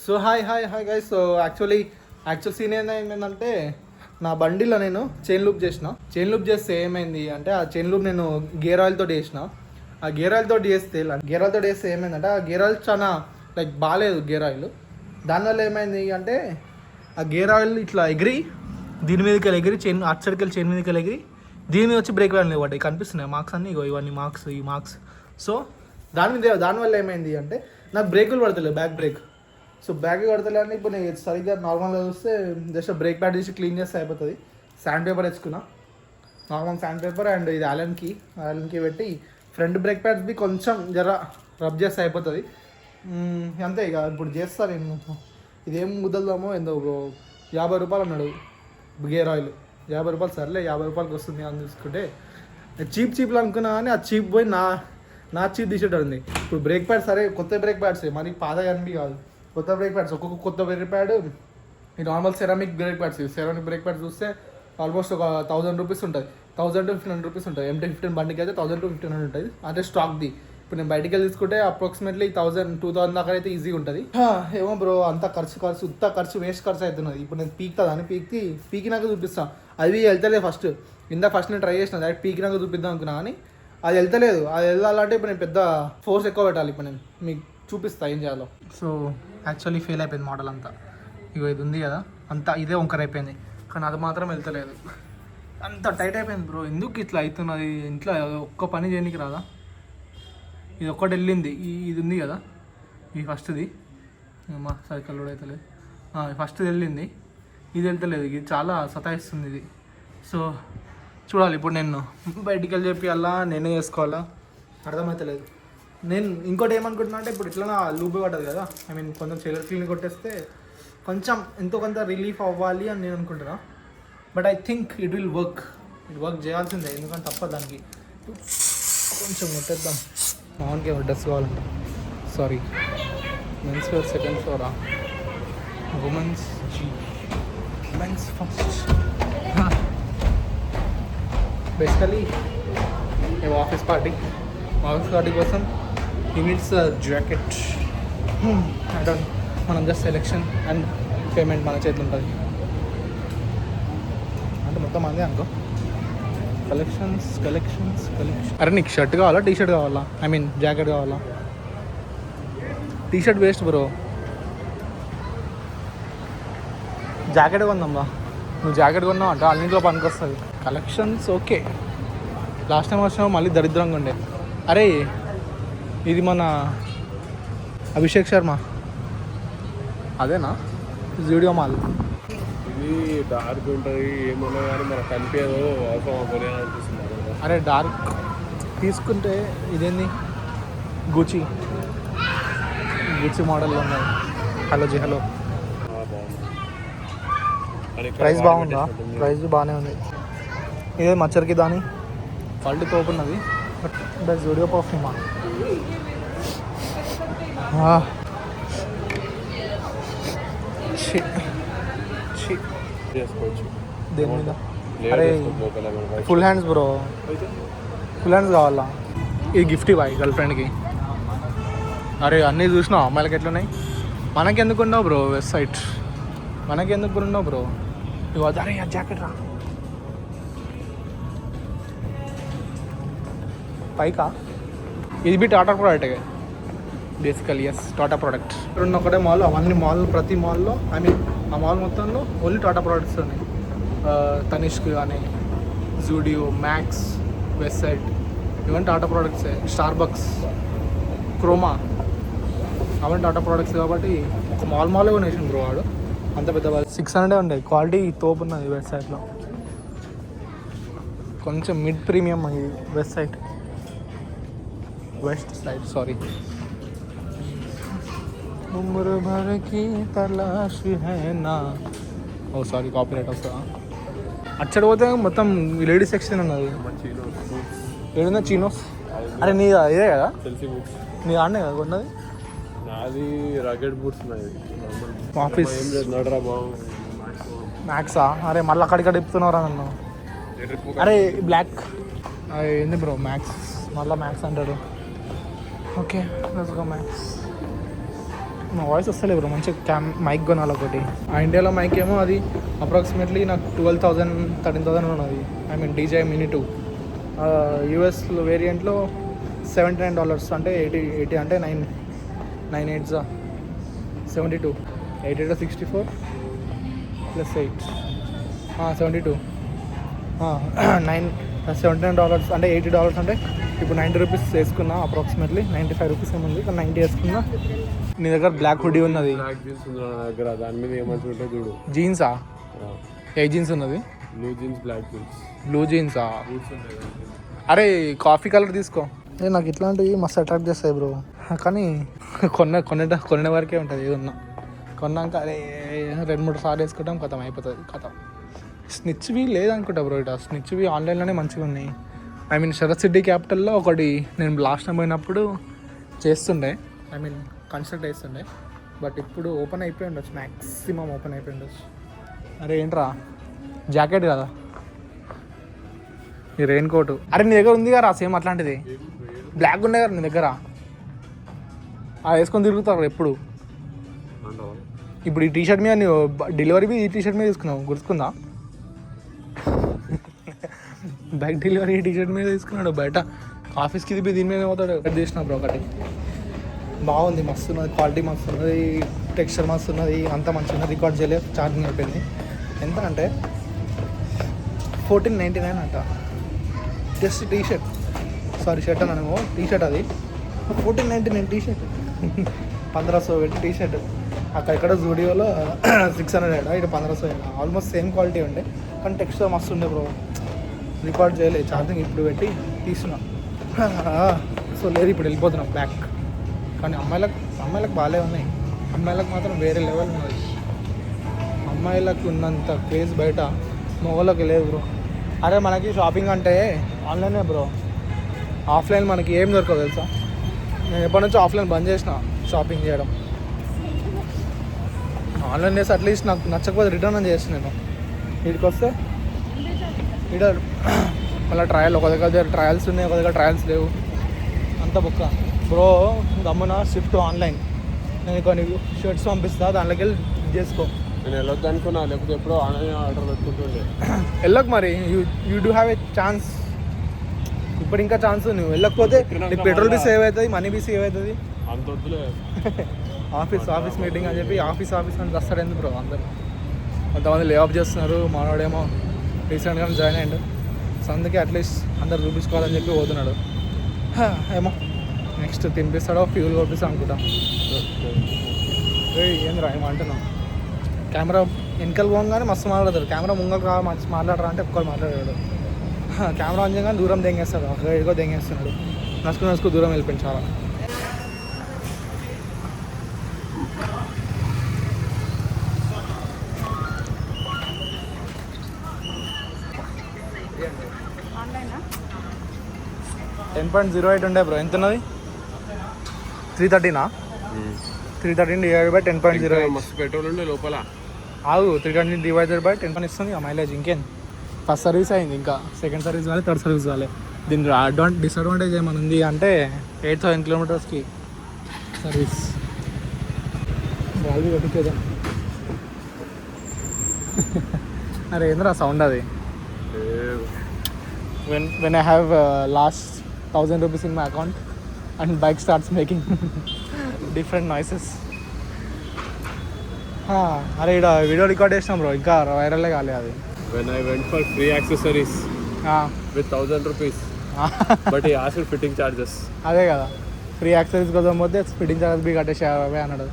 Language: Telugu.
So hi guys. So actual scene ఏంటంటే నా బండిలో నేను చైన్ లూప్ చేస్తే ఏమైంది అంటే ఆ చైన్ లూప్ నేను గేర్ ఆయిల్ తోటి చేసిన. ఆ గేర్ ఆయిల్ తోటి చేస్తే ఏమైందంటే ఆ గేర్ ఆయిల్ చాలా లైక్ బాగాలేదు గేర్ ఆయిల్. దానివల్ల ఏమైంది అంటే ఆ గేర్ ఆయిల్ ఇట్లా ఎగిరి దీని మీదకి వెళ్ళి ఎగిరి చైన్ అటు సైడ్కి వెళ్ళి చైన్ మీదకి వెళ్ళి ఎగిరి దీని మీద వచ్చి బ్రేక్ వ్యాన్లు పడ్డాయి. కనిపిస్తున్నాయి మార్క్స్ అన్నీ, ఇవన్నీ మార్క్స్. సో దానివల్ల ఏమైంది అంటే నాకు బ్రేకులు పడతలేదు, బ్యాక్ బ్రేక్. సో బ్యాక్ పడతలే అని ఇప్పుడు నేను సరిగ్గా నార్మల్గా చూస్తే జస్ట్ బ్రేక్ ప్యాడ్ తీసి క్లీన్ చేస్తే అయిపోతుంది. శాండ్ పేపర్ తెచ్చుకున్నా, నార్మల్ శాండ్ పేపర్ అండ్ ఇది ఆలన్ కీ పెట్టి ఫ్రంట్ బ్రేక్ ప్యాడ్స్ది కొంచెం జర రబ్ చేస్తే అయిపోతుంది. అంతే ఇక ఇప్పుడు చేస్తా నేను. ఇదేం ముద్దలుదామో ఏందో 50 రూపాయలు అన్నాడు గేర్ ఆయిల్. 50 రూపాయలు సర్లే, 50 రూపాయలకి వస్తుంది అని చూసుకుంటే చీప్లో అనుకున్నా కానీ ఆ చీప్ పోయి నా చీప్ తీసేటండి. ఇప్పుడు బ్రేక్ ప్యాడ్ సరే కొత్త బ్రేక్ ప్యాడ్స్ మరి పాత కనిపి కాదు, కొత్త బ్రేక్ ప్యాడ్స్. ఒక్కొక్క కొత్త బ్రేక్ ప్యాడ్ ఈ నార్మల్ సెరామిక్ బ్రేక్ ప్యాడ్స్ చూస్తే ఆల్మోస్ట్ ఒక 1000 రూపీస్ ఉంటుంది, 1000 to 1500 రూపీస్ ఉంటుంది. MT-15 బండికి అయితే 1000 to 1500 ఉంటుంది. అదే స్టాక్ది. ఇప్పుడు నేను బయటికి వెళ్ళి తీసుకుంటే అప్రాక్సిమేట్లీ 1000-2000 దాకా అయితే ఈజీగా ఉంటుంది. ఏమో బ్రో అంత ఖర్చు వేస్ట్ ఖర్చు అవుతున్నది. ఇప్పుడు నేను పీకుతుందని పీకినాక చూపిస్తాను. అది వెళ్తలేదు ఫస్ట్ నేను ట్రై చేసిన డైరెక్ట్ పీకినాక చూపిద్దాం అనుకున్నా కానీ అది వెళ్తలేదు. అది వెళ్ళాలంటే ఇప్పుడు నేను పెద్ద ఫోర్స్ ఎక్కువ పెట్టాలి. ఇప్పుడు నేను మీకు చూపిస్తా ఏం చేయాలో. సో యాక్చువల్లీ ఫెయిల్ అయిపోయింది మోడల్ అంతా. ఇగో ఇది ఉంది కదా అంతా ఇదే వంకర అయిపోయింది, కానీ అది మాత్రం వెళ్తలేదు. అంత టైట్ అయిపోయింది బ్రో. ఎందుకు ఇట్లా అవుతున్నది? ఇంట్లో ఒక్క పని చేయడానికి రాదా? ఇది ఒక్కటి వెళ్ళింది, ఇది ఉంది కదా ఈ ఫస్ట్ది, మా సైకిల్ కూడా అవుతలేదు. ఫస్ట్ది వెళ్ళింది, ఇది వెళ్తలేదు. ఇది చాలా సతాయిస్తుంది ఇది. సో చూడాలి ఇప్పుడు నేను బయటికి వెళ్ళి చెప్పి అలా నేనే చేసుకోవాలా అర్థమవుతలేదు. నేను ఇంకోటి ఏమనుకుంటున్నా అంటే ఇప్పుడు ఇట్లా లూబ్ పడ్డది కదా, కొంచెం చెల్లెలు క్లీన్ కొట్టేస్తే కొంచెం ఎంతో కొంత రిలీఫ్ అవ్వాలి అని నేను అనుకుంటున్నా. But I think it work చేయాల్సిందే, ఎందుకంటే తప్ప దానికి. కొంచెం కొట్టేద్దాం. మామూలుగా డ్రెస్ కావాలంట. సారీ, మెన్స్ వేర్ సెకండ్ ఫ్లోరా, women's first. Basically office party కోసం యూనిట్స్ జాకెట్ మనం జస్ట్ సెలెక్షన్ అండ్ పేమెంట్ మన చేతిలో ఉంటుంది అంటే మొత్తం అందే అనుకో. కలెక్షన్స్. అరే నీకు షర్ట్ కావాలా టీషర్ట్ కావాలా? జాకెట్ కావాలా? టీషర్ట్ వేస్ట్ బ్రో, జాకెట్ కొందాంరా. నువ్వు జాకెట్ కొన్నావు అంటే అన్నింటిలో పనికొస్తుంది. Collections okay. లాస్ట్ టైం వచ్చినా మళ్ళీ దరిద్రంగా ఉండే. అరే ఇది మన అభిషేక్ శర్మ అదేనా? జూడియో మాల్. ఇది డార్క్ ఉంటుంది ఏమన్నా కానీ మనకు కనిపించదు. అవసరం అరే డార్క్ తీసుకుంటే ఇదేంది గూచి మోడల్లో ఉన్నాయి. హలో ప్రైస్ బాగుందా? ప్రైస్ బాగానే ఉంది. ఇదే మచ్చరికి దాని క్వాలిటీ తోపున్నది. బట్ ద జూడియో పర్ఫ్యూమా చేసుకోవచ్చు దేని మీద? అరే full hands bro, full hands కావాలా? ఇది గిఫ్ట్ ఇవ్వాలి గర్ల్ ఫ్రెండ్కి. అరే అన్నీ చూసినావు అమ్మాయిలకి ఎట్లున్నాయి? మనకెందుకు ఉన్నావు బ్రో వెబ్సైట్? మనకెందుకు ఉన్నావు బ్రో? ఇవ్వ అరే ఆ జాకెట్ రా పైకా. ఇది బి Tata product basically. Yes, Tata product. ఉన్న ఒకటే మాల్, అవన్నీ ప్రతి మాల్లో ఆ మాల్ మొత్తంలో ఓన్లీ టాటా ప్రోడక్ట్స్ ఉన్నాయి. తనిష్క్ కానీ, జూడియో, మ్యాక్స్, వెస్ట్ సైడ్, ఇవన్నీ టాటా ప్రోడక్ట్సే. స్టార్బక్స్, క్రోమా, అవన్నీ టాటా ప్రోడక్ట్స్ కాబట్టి ఒక మాల్ కొనేసాను బ్రో వాడు. అంత పెద్ద 600 ఉండేది. క్వాలిటీ తోపు ఉన్నది వెస్ట్ సైడ్లో. కొంచెం మిడ్ ప్రీమియం ఇది వెస్ట్ సైడ్ సారీ. ఉమ్ర భర్ కి తలాష్ హై నా. ఓ సారీ, కాపీరైట్ వస్తుందా? అచ్చడి పోతే మొత్తం లేడీస్ సెక్షన్ ఉన్నది. ఏడున్నా చీనోస్. అరే నీ ఇదే కదా నీ ఆడనే కదా కొన్నది? నాది రగెడ్ బూట్స్ ఆఫీస్ నడరా బాగుంది. మ్యాక్సా? అరే మళ్ళీ అక్కడిక్కడ ఇప్పుతున్నారా నన్ను? అరే బ్లాక్ ఏంది బ్రో మ్యాక్స్? మళ్ళీ మ్యాక్స్ అంటాడు. Okay let's go max. నా వాయిస్ వస్తలేదు బ్రో, మంచిగా మైక్ కొనాలి ఒకటి. ఆ ఇండియాలో మైక్ ఏమో అది అప్రాక్సిమేట్లీ నాకు 12,000 13,000 ఉన్నది. I mean DJI Mini 2. యూఎస్లో వేరియంట్లో $79 అంటే 80 అంటే 9 8 72 8 64 + 8 72 $79 అంటే $80 అంటే ఇప్పుడు ₹90 వేసుకున్నా, అప్రాక్సిమేట్లీ ₹95 ఏముంది, కానీ 90 వేసుకున్నా. నీ దగ్గర బ్లాక్ హుడీ ఉన్నది, బ్లాక్ జీన్స్ ఉంది నా దగ్గర, దాని మీద ఏమంచి ఉంటే చూడు. జీన్సా? ఏ జీన్స్ ఉన్నది? Blue jeans, black jeans. Blue జీన్సా? బూట్స్ ఉంటాయి కదా. అరే కాఫీ కలర్ తీసుకో. నాకు ఇట్లాంటివి మస్తు అట్రాక్ట్ చేస్తాయి బ్రో, కానీ కొనే వరకే ఉంటుంది ఏదన్నా. కొన్నాక అరే 2-3 సార్లు వేసుకుంటాం, కథం అయిపోతుంది కథం. స్నిచ్వి లేదనుకుంటా బ్రో, ఇట స్నిచ్వి ఆన్లైన్లోనే మంచిగా ఉన్నాయి. ఐ మీన్ శరత్ సిటీ క్యాపిటల్లో ఒకటి నేను లాస్ట్ టైం పోయినప్పుడు చేస్తుండే, ఐ మీన్ కన్స్ట్రక్ట్ చేస్తుండే, బట్ ఇప్పుడు ఓపెన్ అయిపోయి ఉండొచ్చు, మ్యాక్సిమం ఓపెన్ అయిపోయి ఉండొచ్చు. అరే ఏంట్రా జాకెట్ కదా, ఈ రెయిన్ కోటు. అరే నీ దగ్గర ఉంది కదా సేమ్ అట్లాంటిది, బ్లాక్ ఉండే కదా నీ దగ్గర, అది వేసుకొని తిరుగుతారు ఎప్పుడు. ఇప్పుడు ఈ టీషర్ట్ మీద నువ్వు డెలివరీ ఈ టీషర్ట్ మీద తీసుకున్నావు, గుర్తుకుందా? బైక్ డెలివరీ టీషర్ట్ మీద తీసుకున్నాడు, బయట ఆఫీస్కి ఇది దీని మీద పోతాడు. చేసిన బ్రో ఒకటి బాగుంది, మస్తు ఉన్నది, క్వాలిటీ మస్తు ఉన్నది, టెక్స్చర్ మస్తు ఉన్నది, అంతా మంచిగా ఉన్నది. రికార్డ్ చేయలేదు, ఛార్జింగ్ అయిపోయింది. ఎంత అంటే 1499 అంట. జస్ట్ టీషర్ట్, షర్ట్ అన్నాను, టీషర్ట్ అది 1499 టీషర్ట్. 1500 పెట్టి టీషర్ట్. అక్కడ జూడియోలో 600 ఇక్కడ 1500. ఆల్మోస్ట్ సేమ్ క్వాలిటీ ఉండే, కానీ టెక్స్చర్ మస్తు ఉండే బ్రో. రికార్డ్ చేయలేదు, ఛార్జింగ్ ఇప్పుడు పెట్టి తీసుకున్నా. సో లేదు, ఇప్పుడు వెళ్ళిపోతున్నాం బ్యాక్. కానీ అమ్మాయిలకు బాగాలే ఉన్నాయి, అమ్మాయిలకు మాత్రం వేరే లెవెల్ ఉన్నది. అమ్మాయిలకు ఉన్నంత క్రేజ్ బయట మగవాళ్ళకి లేదు బ్రో. అరే మనకి షాపింగ్ అంటే ఆన్లైనే బ్రో, ఆఫ్లైన్ మనకి ఏం దొరకదు తెలుసా. నేను ఎప్పటి నుంచో ఆఫ్లైన్ బంద్ చేసిన షాపింగ్ చేయడం. ఆన్లైన్ చేసి అట్లీస్ట్ నాకు నచ్చకపోతే రిటర్న్ అని చేస్తాను నేను. వీడికి వస్తే ఇక్కడ మళ్ళీ ట్రయల్, ఒక దగ్గర ట్రయల్స్ ఉన్నాయి, ఒక దగ్గర ట్రయల్స్ లేవు, అంత బుక్క బ్రో. గమ్మున షిఫ్ట్ ఆన్లైన్, నేను కొన్ని షర్ట్స్ పంపిస్తా, దాంట్లోకి వెళ్ళి చేసుకో. నేను వెళ్ళొద్దు అనుకున్నా, లేకపోతే ఎప్పుడో ఆన్లైన్ ఆర్డర్ పెట్టుకుంటుండే. వెళ్ళకు మరి, you do have a chance. ఇప్పుడు ఇంకా ఛాన్స్, నువ్వు వెళ్ళకపోతే నీకు పెట్రోల్ బి సేవ్ అవుతుంది, మనీ బి సేవ్ అవుతుంది. అంత వద్దులే. ఆఫీస్ మీటింగ్ అని చెప్పి ఆఫీస్ అని వస్తాడు ఎందుకు బ్రో. అందరు కొంతమంది లే ఆఫ్ చేస్తున్నారు, మనోడేమో రీసెంట్గా జాయిన్ అయ్యాడు. సో అందుకే అట్లీస్ట్ అందరు చూపించుకోవాలని చెప్పి పోతున్నాడు. ఏమో నెక్స్ట్ తినిపిస్తాడో ఫ్యూల్ కొట్టిస్తా అనుకుంటా. ఏంద్రా ఏమంటున్నావు? కెమెరా వెనకాల పోగానే మస్తు మాట్లాడతారు, కెమెరా ముంగలు రా మంచి మాట్లాడరా అంటే ఒక్కరు మాట్లాడాడు. కెమెరా ఆన్ చేయగానే దూరం దెంగేస్తాడు, అక్కడ ఎడుగో దెంగేస్తున్నాడు. నసుకు దూరం వెళ్ళిపోయింది చాలా. $10.08 ఉండే బ్రో. ఎంత ఉన్నది? 330నా? 330 డివైడెడ్ బై 10.08. మస్తు పెట్రోల్ ఉండే లోపల. ఆగు, 330 డివైడెడ్ బై 10 ఇస్తుంది ఆ మైలేజ్. ఇంకేం ఫస్ట్ సర్వీస్ అయింది, ఇంకా సెకండ్ సర్వీస్ కావాలి, థర్డ్ సర్వీస్ కావాలి. దీని డిసడ్వాంటేజ్ ఏమైనా ఉంది అంటే 8,000 కిలోమీటర్స్కి సర్వీస్. వాళ్ళు కొట్టుకేదా? అరే ఏంద్రా సౌండ్ అది? when I have last 1,000 rupees in my account and bike starts making different noises. అరే ఇక్కడ వీడియో రికార్డ్ చేసినాం బ్రో, ఇంకా వైరలే కాలే అది. When I went for free accessories with 1,000 rupees, but he asked fitting charges. అదే కదా, ఫ్రీ యాక్సెసరీస్ కోసం పోతే ఫిట్టింగ్ చార్జెస్ బి కట్టేసి 50 అన్నాడు.